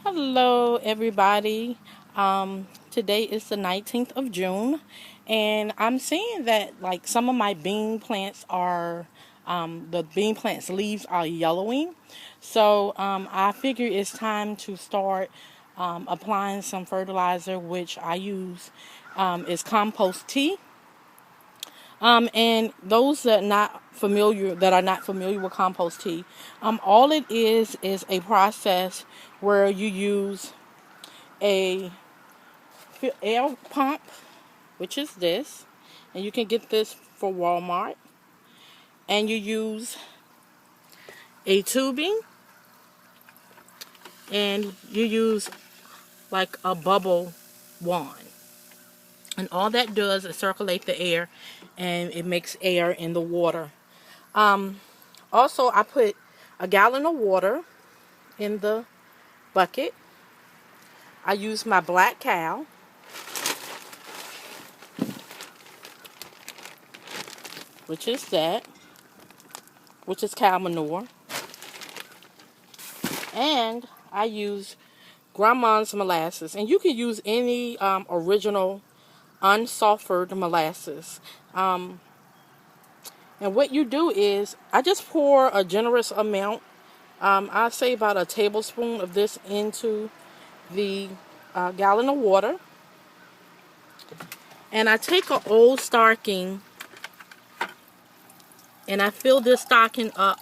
Hello, everybody. Today is the 19th of June, and I'm seeing that like some of my bean plants are, the bean plants' leaves are yellowing. So I figure it's time to start applying some fertilizer, which I use is Compost Tea. And those that are not familiar with compost tea, all it is a process where you use a air pump, which is this, and you can get this for Walmart, and you use a tubing, and you use like a bubble wand, and all that does is circulate the air, and it makes air in the water. Also, I put a gallon of water in the bucket. I use my black cow, which is cow manure. And I use grandma's molasses. And you can use any original unsulfured molasses. And what you do is, I just pour a generous amount. I say about a tablespoon of this into the gallon of water. And I take an old stocking and I fill this stocking up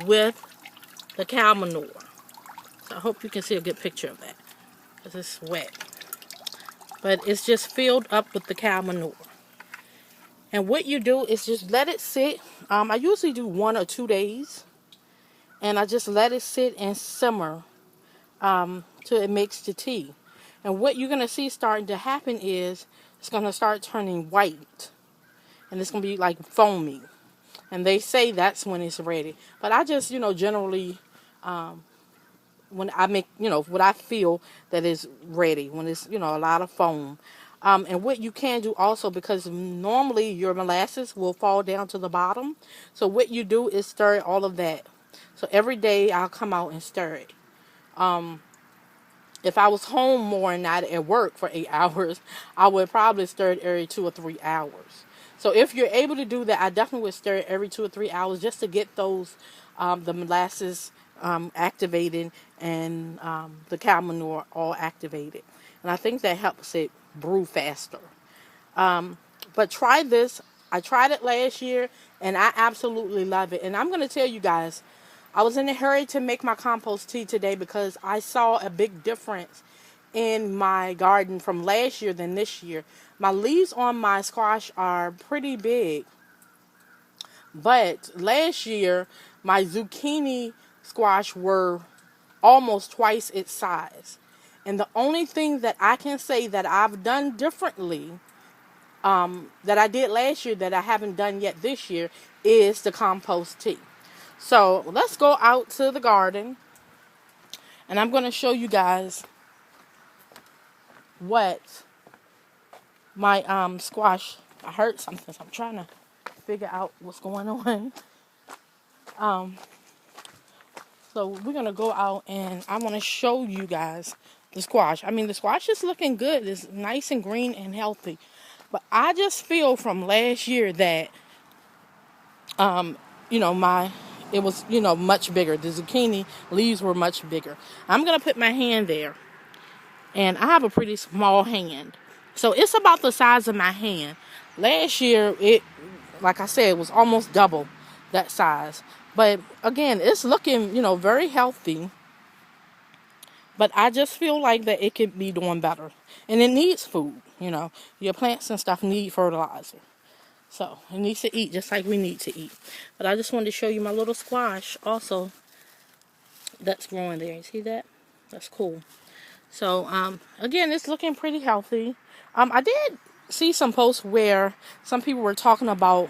with the cow manure. So I hope you can see a good picture of that, because it's wet. But it's just filled up with the cow manure. And what you do is just let it sit. I usually do 1 or 2 days. And I just let it sit and simmer till it makes the tea. And what you're going to see starting to happen is it's going to start turning white. And it's going to be like foamy. And they say that's when it's ready. But I just, generally, when I make, what I feel that is ready, when it's, a lot of foam. And what you can do also, because normally your molasses will fall down to the bottom. So what you do is stir all of that. So every day I'll come out and stir it. If I was home more and not at work for 8 hours, I would probably stir it every 2 or 3 hours. So if you're able to do that, I definitely would stir it every 2 or 3 hours just to get those, the molasses activated and the cow manure all activated. And I think that helps it brew faster. But try this. I tried it last year and I absolutely love it. And I'm going to tell you guys, I was in a hurry to make my compost tea today because I saw a big difference in my garden from last year than this year. My leaves on my squash are pretty big. But last year, my zucchini squash were almost twice its size. And the only thing that I can say that I've done differently, that I did last year that I haven't done yet this year, is the compost tea. So let's go out to the garden. And I'm going to show you guys what my squash. I heard something, so I'm trying to figure out what's going on. So we're going to go out and I want to show you guys the squash. I mean, the squash is looking good. It's nice and green and healthy. But I just feel from last year that, it was, much bigger. The zucchini leaves were much bigger. I'm going to put my hand there. And I have a pretty small hand. So it's about the size of my hand. Last year, it, like I said, was almost double that size. But again, it's looking, very healthy. But I just feel like that it could be doing better. And it needs food, Your plants and stuff need fertilizer. So it needs to eat just like we need to eat. But I just wanted to show you my little squash also that's growing there. You see that? That's cool. So, again, it's looking pretty healthy. I did see some posts where some people were talking about,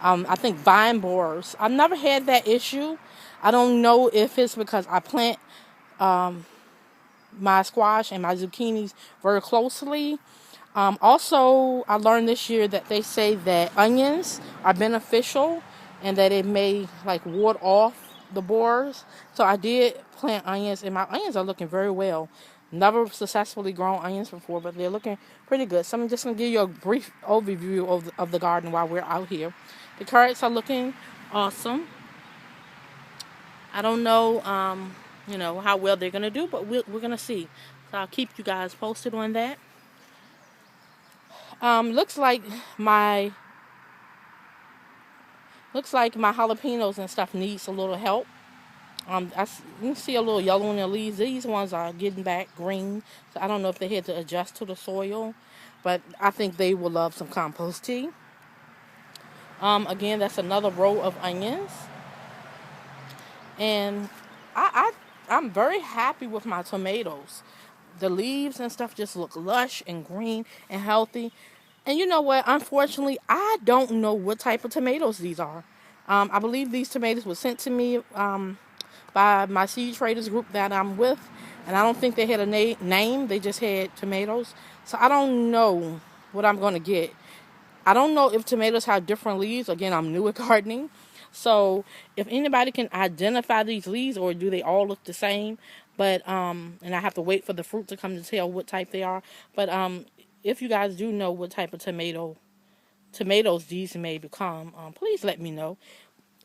I think, vine borers. I've never had that issue. I don't know if it's because I plant my squash and my zucchinis very closely. Also, I learned this year that they say that onions are beneficial and that it may, ward off the borers. So I did plant onions, and my onions are looking very well. Never successfully grown onions before, but they're looking pretty good. So I'm just going to give you a brief overview of the garden while we're out here. The carrots are looking awesome. I don't know, how well they're going to do, but we're going to see. So I'll keep you guys posted on that. Looks like my jalapenos and stuff needs a little help. You can see a little yellow in the leaves. These ones are getting back green, so I don't know if they had to adjust to the soil, but I think they will love some compost tea. Again, that's another row of onions, and I'm very happy with my tomatoes. The leaves and stuff just look lush and green and healthy. And you know what? Unfortunately, I don't know what type of tomatoes these are. I believe these tomatoes were sent to me by my seed traders group that I'm with, and I don't think they had a name. They just had tomatoes. So I don't know what I'm going to get. I don't know if tomatoes have different leaves. Again, I'm new at gardening. So if anybody can identify these leaves, or do they all look the same? But and I have to wait for the fruit to come to tell what type they are. But if you guys do know what type of tomatoes these may become, please let me know.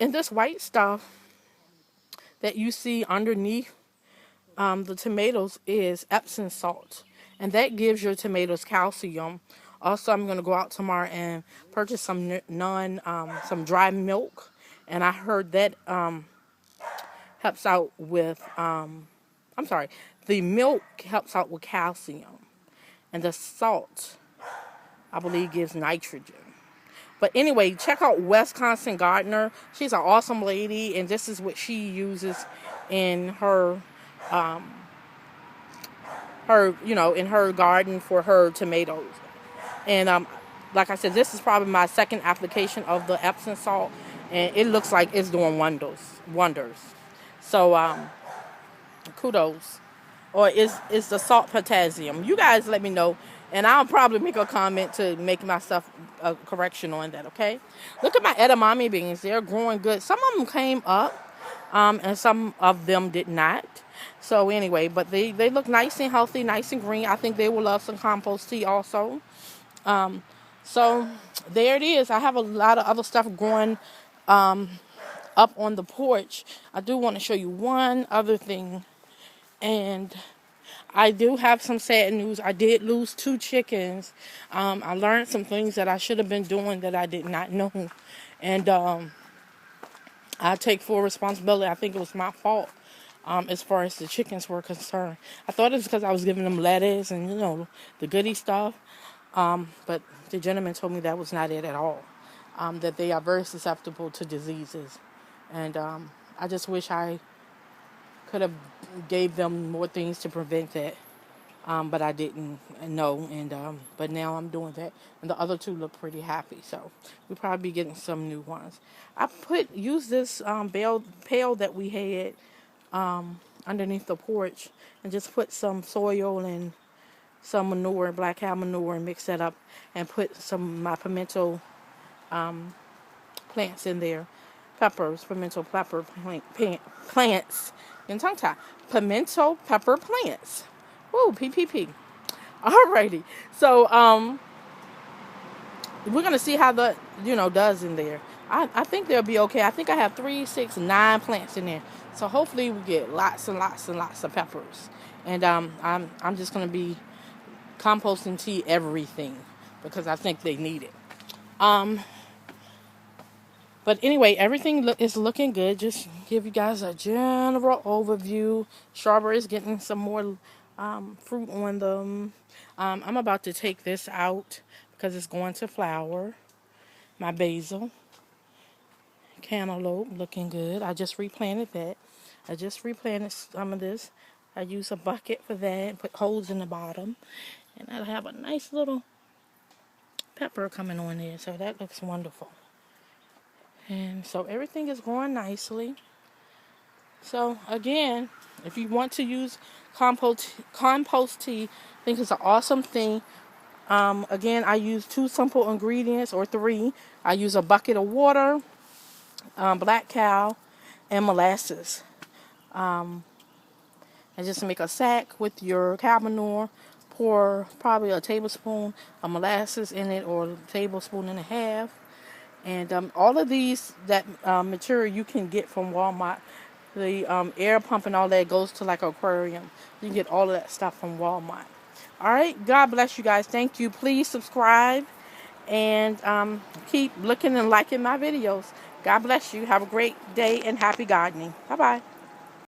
And this white stuff that you see underneath the tomatoes is Epsom salt, and that gives your tomatoes calcium. Also, I'm going to go out tomorrow and purchase some some dry milk, and I heard that helps out with the milk helps out with calcium, and the salt, I believe, gives nitrogen. But anyway, check out Wisconsin Gardener. She's an awesome lady, and this is what she uses in her in her garden for her tomatoes. And like I said, this is probably my second application of the Epsom salt, and it looks like it's doing wonders. So kudos. Or is the salt potassium? You guys let me know, and I'll probably make a comment to make myself a correction on that, okay? Look at my edamame beans. They're growing good. Some of them came up, and some of them did not. So anyway, but they look nice and healthy, nice and green. I think they will love some compost tea also. So there it is. I have a lot of other stuff growing up on the porch. I do want to show you one other thing. And I do have some sad news. I did lose 2 chickens. I learned some things that I should have been doing that I did not know. And I take full responsibility. I think it was my fault as far as the chickens were concerned. I thought it was because I was giving them lettuce and, the goody stuff. But the gentleman told me that was not it at all. That they are very susceptible to diseases. And I just wish I could have gave them more things to prevent that, but I didn't know, and but now I'm doing that, and the other 2 look pretty happy, so we'll probably be getting some new ones. I used this pail that we had underneath the porch, and just put some soil and some manure, black cow manure, and mix that up, and put some of my pimento plants in there. Pimento pepper plants. In tongue tie. Pimento pepper plants. Woo, PPP. Alrighty. So, we're going to see how that, does in there. I think they'll be okay. I think I have 3, 6, 9 plants in there. So hopefully we get lots and lots and lots of peppers. And I'm just going to be composting tea everything because I think they need it. But anyway, everything is looking good. Just give you guys a general overview. Strawberries getting some more fruit on them. I'm about to take this out because it's going to flower. My basil. Cantaloupe looking good. I just replanted that. I just replanted some of this. I use a bucket for that and put holes in the bottom. And I have a nice little pepper coming on there. So that looks wonderful. And so everything is growing nicely. So again, if you want to use compost tea, I think it's an awesome thing. Again, I use 2 simple ingredients, or 3. I use a bucket of water, black cow, and molasses. And just make a sack with your cow manure. Pour probably a tablespoon of molasses in it, or a tablespoon and a half. And all of these, that material you can get from Walmart. The air pump and all that goes to like an aquarium. You can get all of that stuff from Walmart. All right. God bless you guys. Thank you. Please subscribe and keep looking and liking my videos. God bless you. Have a great day and happy gardening. Bye-bye.